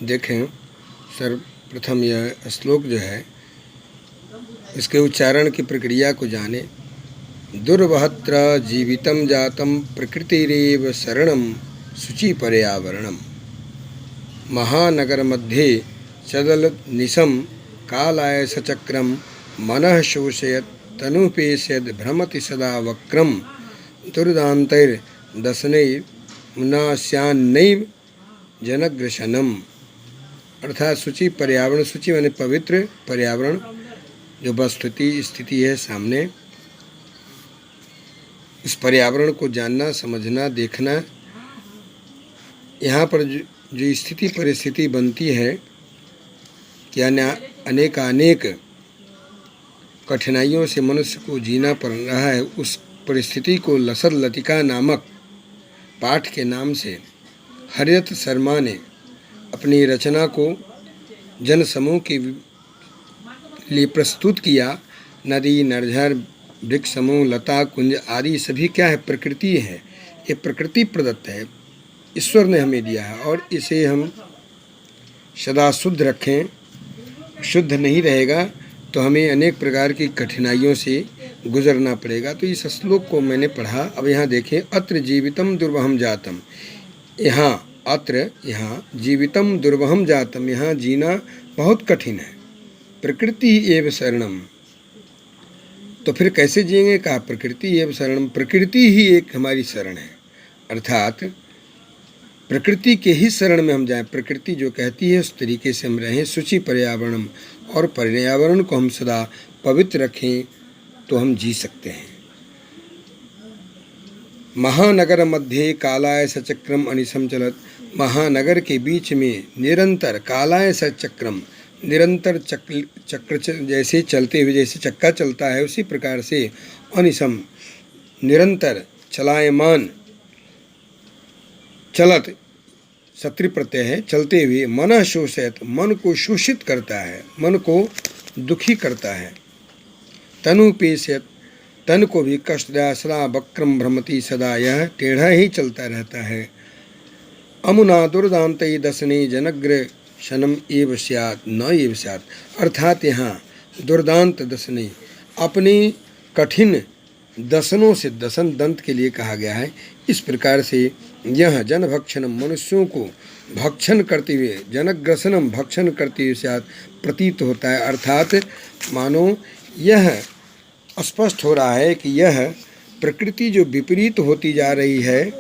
देखें, सर्वप्रथम यह श्लोक जो है इसके उच्चारण की प्रक्रिया को जाने। दुर्वहत्र जीवितं जातं प्रकृतिरेव शरणं शुचि पर्यावरणम। महानगर मध्ये चदलनिशं कालाय सचक्रम मनः शोषयत् तनुपेशयद् भ्रमति सदा वक्रम दुर्दान्तैर्दशनैर्मुनास्यान्नैव जनग्रशनम। अर्थात शुचि पर्यावरण, शुचि माने पवित्र, पर्यावरण जो वस्तुति स्थिति है सामने, इस पर्यावरण को जानना, समझना, देखना। यहाँ पर जो स्थिति परिस्थिति बनती है कि अनेक कठिनाइयों से मनुष्य को जीना पड़ रहा है, उस परिस्थिति को लसर लतिका नामक पाठ के नाम से हरिदत्त शर्मा ने अपनी रचना को जनसमूह के लिए प्रस्तुत किया। नदी, निर्झर, वृक्ष समूह, लता, कुंज आदि सभी क्या है? प्रकृति है। ये प्रकृति प्रदत्त है, ईश्वर ने हमें दिया है और इसे हम सदा शुद्ध रखें। शुद्ध नहीं रहेगा तो हमें अनेक प्रकार की कठिनाइयों से गुजरना पड़ेगा। तो इस श्लोक को मैंने पढ़ा। अब यहाँ देखें, अत्र जीवितम दुर्वहम जातम। यहाँ जीवितम दुर्वहम जातम, यहाँ जीना बहुत कठिन है। प्रकृति एव शरणम, तो फिर कैसे जिएंगे? कहा प्रकृति एव शरणम, प्रकृति ही एक हमारी शरण है। अर्थात प्रकृति के ही शरण में हम जाएं। प्रकृति जो कहती है उस तरीके से हम रहें। शुचि पर्यावरणम, और पर्यावरण को हम सदा पवित्र रखें तो हम जी सकते हैं। महानगर मध्य कालाय सचक्रम अनिशम चलत, महानगर के बीच में निरंतर कालाय सचक्रम, निरंतर चक्र जैसे चलते हुए, जैसे चक्का चलता है उसी प्रकार से अनिशम निरंतर चलायमान, चलत सत्री प्रत्यय है, चलते हुए, मन शोषयत, मन को शोषित करता है, मन को दुखी करता है। तनु पेशयत, तन को भी कष्ट दया, सदा वक्रम भ्रमति, सदा यह टेढ़ा ही चलता रहता है। अमुना दुर्दान्तै दशने जनग्र शनम एव स्यात् न एव स्यात्, अर्थात यहाँ दुर्दांत दशने, अपने कठिन दशनों से, दशन दंत के लिए कहा गया है। इस प्रकार से यह जन भक्षणम, मनुष्यों को भक्षण करते हुए, जनग्रसनम भक्षण करते हुए स्यात् प्रतीत होता है। अर्थात मानो यह स्पष्ट हो रहा है कि यह प्रकृति जो विपरीत होती जा रही है,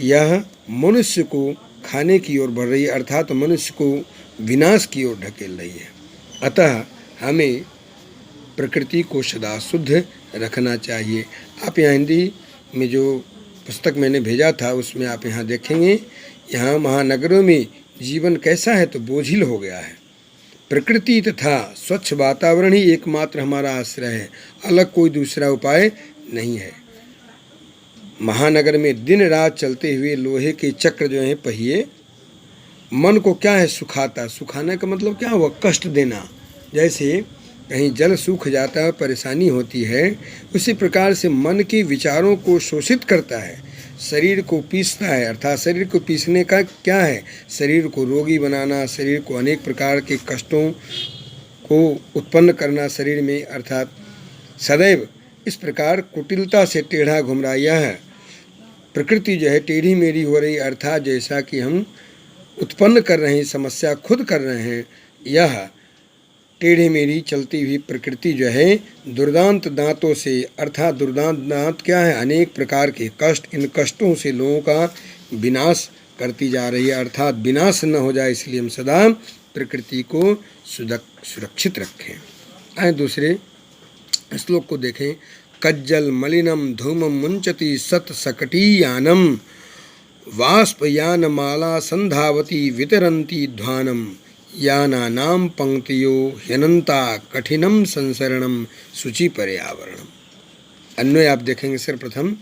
यह मनुष्य को खाने की ओर बढ़ रही है, अर्थात मनुष्य को विनाश की ओर ढकेल रही है। अतः हमें प्रकृति को सदा शुद्ध रखना चाहिए। आप यहाँ हिंदी में जो पुस्तक मैंने भेजा था उसमें आप यहाँ देखेंगे, यहाँ महानगरों में जीवन कैसा है तो बोझिल हो गया है। प्रकृति तथा स्वच्छ वातावरण ही एकमात्र हमारा आश्रय है, अलग कोई दूसरा उपाय नहीं है। महानगर में दिन रात चलते हुए लोहे के चक्र जो हैं पहिए, मन को क्या है? सुखाता। सुखाने का मतलब क्या हुआ? कष्ट देना। जैसे कहीं जल सूख जाता है, परेशानी होती है, उसी प्रकार से मन के विचारों को शोषित करता है, शरीर को पीसता है। अर्थात शरीर को पीसने का क्या है? शरीर को रोगी बनाना, शरीर को अनेक प्रकार के कष्टों को उत्पन्न करना शरीर में। अर्थात सदैव इस प्रकार कुटिलता से टेढ़ा घूम रहा। यह प्रकृति जो है टेढ़ी मेढ़ी हो रही, अर्थात जैसा कि हम उत्पन्न कर रहे हैं, समस्या खुद कर रहे हैं, यह टेढ़ी मेढ़ी चलती हुई प्रकृति जो है दुर्दांत दांतों से, अर्थात दुर्दांत दांत क्या है? अनेक प्रकार के कष्ट, इन कष्टों से लोगों का विनाश करती जा रही है। अर्थात विनाश न हो जाए इसलिए हम सदा प्रकृति को सुरक्षित रखें। आए दूसरे श्लोक को देखें। कज्जल मलिनम धूमम मुंचति सत सकटीयानम, वाष्पयान माला संधावती वितरंती ध्वानम, यानानाम पंक्तियो ह्यनंता कठिनम संसरणम शुचि पर्यावरणम। अन्वय आप देखेंगे। सर्वप्रथम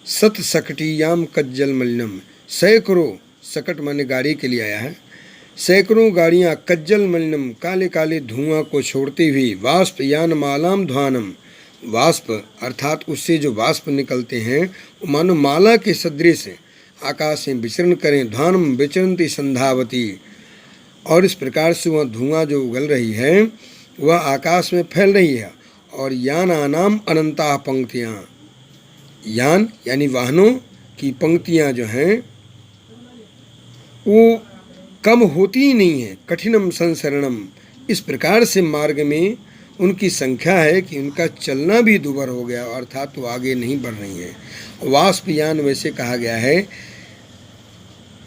सत सकटीयाम कज्जल मलिनम, सैकड़ों, सकट माने गाड़ी के लिए आया है, सैकड़ों गाड़ियाँ कज्जल मलिनम, काले काले धुआं को छोड़ते हुए, वाष्प यान मालाम ध्वानम, वाष्प अर्थात उससे जो वाष्प निकलते हैं वो मानो माला के सदृश आकाश में विचरण करें। ध्वानम विचरंती संधावती, और इस प्रकार से वह धुआं जो उगल रही है वह आकाश में फैल रही है। और यानानाम अनंता पंक्तियाँ, यान यानी वाहनों की पंक्तियाँ जो हैं वो कम होती ही नहीं है। कठिनम संसरणम, इस प्रकार से मार्ग में उनकी संख्या है कि उनका चलना भी दुभर हो गया, अर्थात वो आगे नहीं बढ़ रही हैं। वाष्पयान वैसे कहा गया है,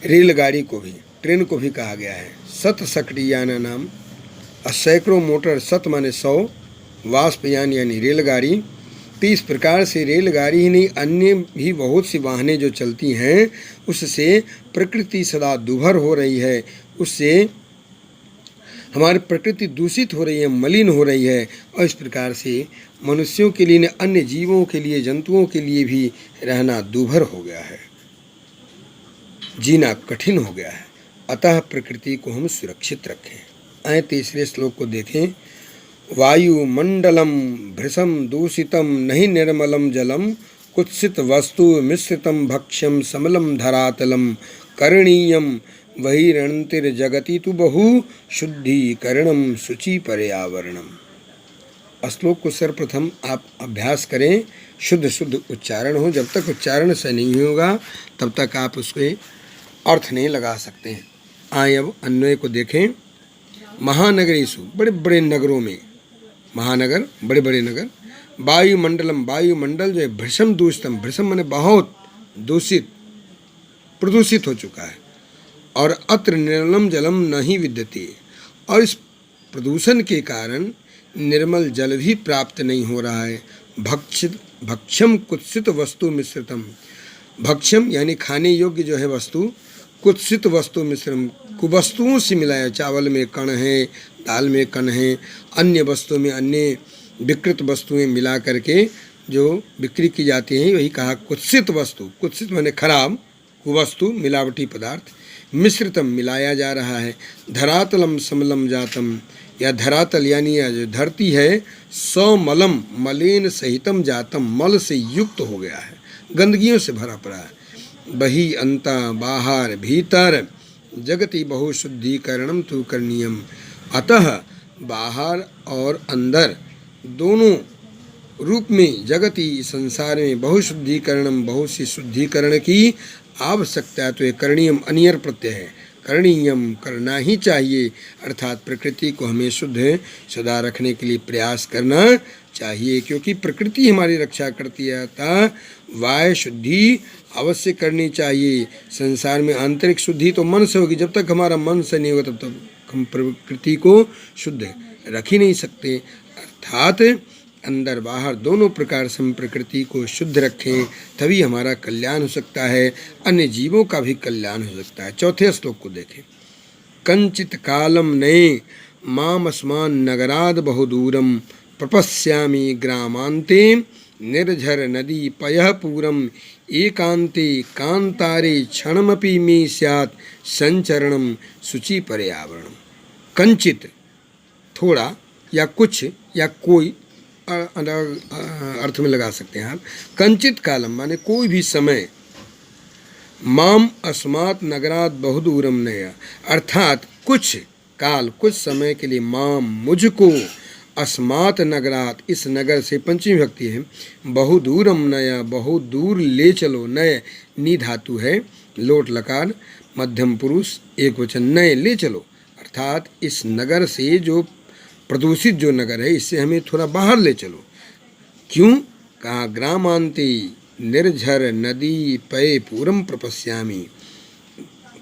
रेलगाड़ी को भी, ट्रेन को भी कहा गया है। सत सकटियान नाम, सैकड़ों मोटर, सत माने 100, वाष्पयान यानी रेलगाड़ी। तो इस प्रकार से रेलगाड़ी ही नहीं, अन्य भी बहुत सी वाहनें जो चलती हैं उससे प्रकृति सदा दुभर हो रही है, उससे हमारी प्रकृति दूषित हो रही है, मलिन हो रही है। और इस प्रकार से मनुष्यों के लिए, अन्य जीवों के लिए, जंतुओं के लिए भी रहना दुभर हो गया है, जीना कठिन हो गया है। अतः प्रकृति को हम सुरक्षित रखें। आए तीसरे श्लोक को देखें। वायुमंडलम भृशम दूषितम नहीं निर्मलम जलम कुत्सित वस्तु मिश्रितम भक्ष्यम समलम धरातलम करणीयम बहिरणतिर्जगति तु बहु शुद्धीकरणम शुचि पर्यावरणम। श्लोक को सर्वप्रथम आप अभ्यास करें, शुद्ध शुद्ध उच्चारण हो। जब तक उच्चारण से नहीं होगा तब तक आप उसके अर्थ नहीं लगा सकते हैं। आए अब अन्वय को देखें। महानगरीषु, बड़े बड़े नगरों में, महानगर बड़े बड़े नगर, वायुमंडलम, वायुमंडल जो है, भृशम दूषितम, भृशम माने बहुत दूषित, प्रदूषित हो चुका है। और अत्र निर्मलम जलम नहीं विद्यते, और इस प्रदूषण के कारण निर्मल जल भी प्राप्त नहीं हो रहा है। भक्ष्यम कुत्सित वस्तु मिश्रितम, भक्ष्यम यानी खाने योग्य जो है वस्तु, कुत्सित वस्तु मिश्रम, कुवस्तुओं से मिलाया, चावल में कण है, दाल में कण है, अन्य वस्तुओं में अन्य विकृत वस्तुएं मिला करके जो बिक्री की जाती हैं, वही कहा कुत्सित वस्तु। कुत्सित माने खराब, कुवस्तु मिलावटी पदार्थ, मिश्रितम मिलाया जा रहा है। धरातलम समलम जातम, या धरातल यानी जो धरती है, सौमलम मलिन सहितम जातम, मल से युक्त हो गया है, गंदगियों से भरा पड़ा है। बही अंता, बाहर भीतर, जगति बहु शुद्धिकरणम तु करणीयम। अतः बाहर और अंदर दोनों रूप में जगति संसार में बहु शुद्धिकरणम, बहुत सी शुद्धिकरण की आवश्यकता है। तो ये करणीयम अनियर प्रत्यय है, करणीयम करना ही चाहिए, अर्थात प्रकृति को हमें शुद्ध सदा रखने के लिए प्रयास करना चाहिए, क्योंकि प्रकृति हमारी रक्षा करती है। अतः वायु शुद्धि अवश्य करनी चाहिए। संसार में आंतरिक शुद्धि तो मन से होगी, जब तक हमारा मन से नहीं होगा तब तक हम प्रकृति को शुद्ध रख ही नहीं सकते। अर्थात अंदर बाहर दोनों प्रकार से हम प्रकृति को शुद्ध रखें, तभी हमारा कल्याण हो सकता है, अन्य जीवों का भी कल्याण हो सकता है। चौथे श्लोक को देखें। कंचित कालम नये मामस्मान नगराद बहुदूरम प्रपश्यामि ग्रामांते निर्झर नदी पयः पूरम एकांते कांतारे क्षणमपि मे स्यात् संचरणम शुचि पर्यावरणम। कंचित थोड़ा, या कुछ, या कोई अर्थ में लगा सकते हैं आप। कंचित कालम माने कोई भी समय, माम अस्मात् नगरात बहुदूरम नया, अर्थात कुछ काल, कुछ समय के लिए, माम मुझको, अस्मात् नगरात इस नगर से, पंचमी विभक्ति है, बहुदूरम नया बहुत दूर ले चलो, नय नी धातु है, लोट लकार, मध्यम पुरुष एक वचन, नए ले चलो, अर्थात इस नगर से, जो प्रदूषित जो नगर है, इससे हमें थोड़ा बाहर ले चलो। क्यों? कहा ग्रामांते निर्झर नदी पय पूरम प्रपश्यामि,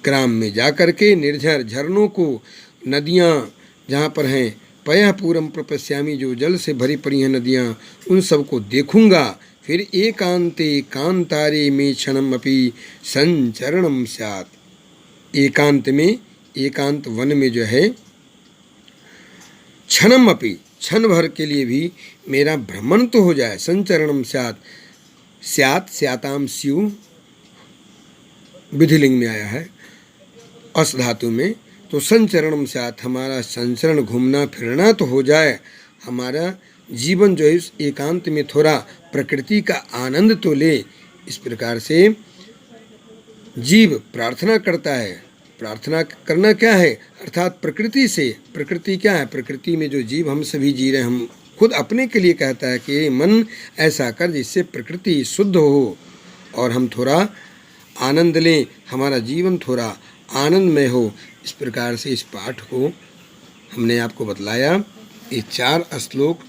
ग्राम में जाकर के निर्झर झरनों को, नदियाँ जहाँ पर हैं, पयः पूरम प्रपश्यामि जो जल से भरी पड़ी हैं नदियाँ, उन सबको देखूंगा। फिर एकांते कांतारे में क्षणम अपि संचरणम स्यात्, एकांत में, एकांत वन में जो है, क्षणम अपि क्षण भर के लिए भी मेरा भ्रमण तो हो जाए। संचरणम स्यात्, स्यात् स्याताम स्यु विधिलिंग में आया है, अस धातु में, तो संचरणम स्यात् हमारा संचरण, घूमना फिरना तो हो जाए, हमारा जीवन जो है इस एकांत में थोड़ा प्रकृति का आनंद तो ले। इस प्रकार से जीव प्रार्थना करता है। प्रार्थना करना क्या है? अर्थात प्रकृति से, प्रकृति क्या है, प्रकृति में जो जीव हम सभी जी रहे हैं, हम खुद अपने के लिए कहता है कि मन ऐसा कर जिससे प्रकृति शुद्ध हो और हम थोड़ा आनंद लें, हमारा जीवन थोड़ा आनंदमय हो। इस प्रकार से इस पाठ को हमने आपको बतलाया। ये 4 श्लोक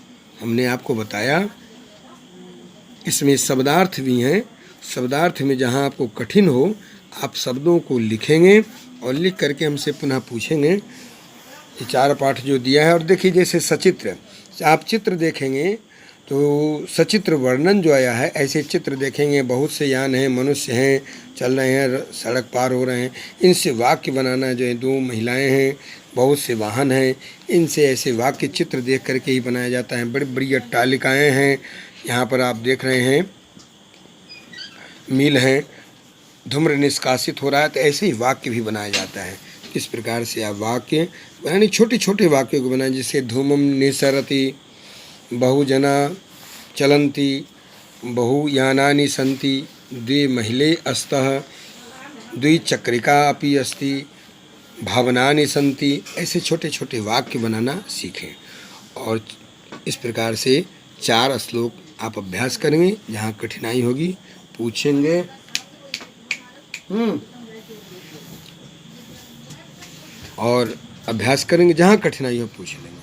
हमने आपको बताया। इसमें शब्दार्थ भी हैं। शब्दार्थ में जहाँ आपको कठिन हो आप शब्दों को लिखेंगे और लिख करके हमसे पुनः पूछेंगे। ये 4 पाठ जो दिया है, और देखिए जैसे सचित्र, आप चित्र देखेंगे तो सचित्र वर्णन जो आया है, ऐसे चित्र देखेंगे, बहुत से यान हैं, मनुष्य हैं, चल रहे हैं, सड़क पार हो रहे हैं, इनसे वाक्य बनाना जो है, 2 महिलाएं हैं, बहुत से वाहन हैं, इनसे ऐसे वाक्य चित्र देख करके ही बनाया जाता है। बड़ी बड़ी अट्टालिकाएँ हैं, यहाँ पर आप देख रहे हैं मिल हैं, धूम्र निष्कासित हो रहा है, तो ऐसे ही वाक्य भी बनाया जाता है। इस प्रकार से आप वाक्य यानी छोटे छोटे वाक्यों को बनाएं, जैसे धूमम निसरति, बहुजना चलन्ति, बहुयानानि सन्ति, 2 महिले अस्तः, द्विचक्रिका अपि अस्ति, भावनानि सन्ति। ऐसे छोटे छोटे वाक्य बनाना सीखें और इस प्रकार से 4 श्लोक आप अभ्यास करेंगे। जहाँ कठिनाई होगी पूछेंगे, और अभ्यास करेंगे, जहाँ कठिनाई हो पूछ लेंगे।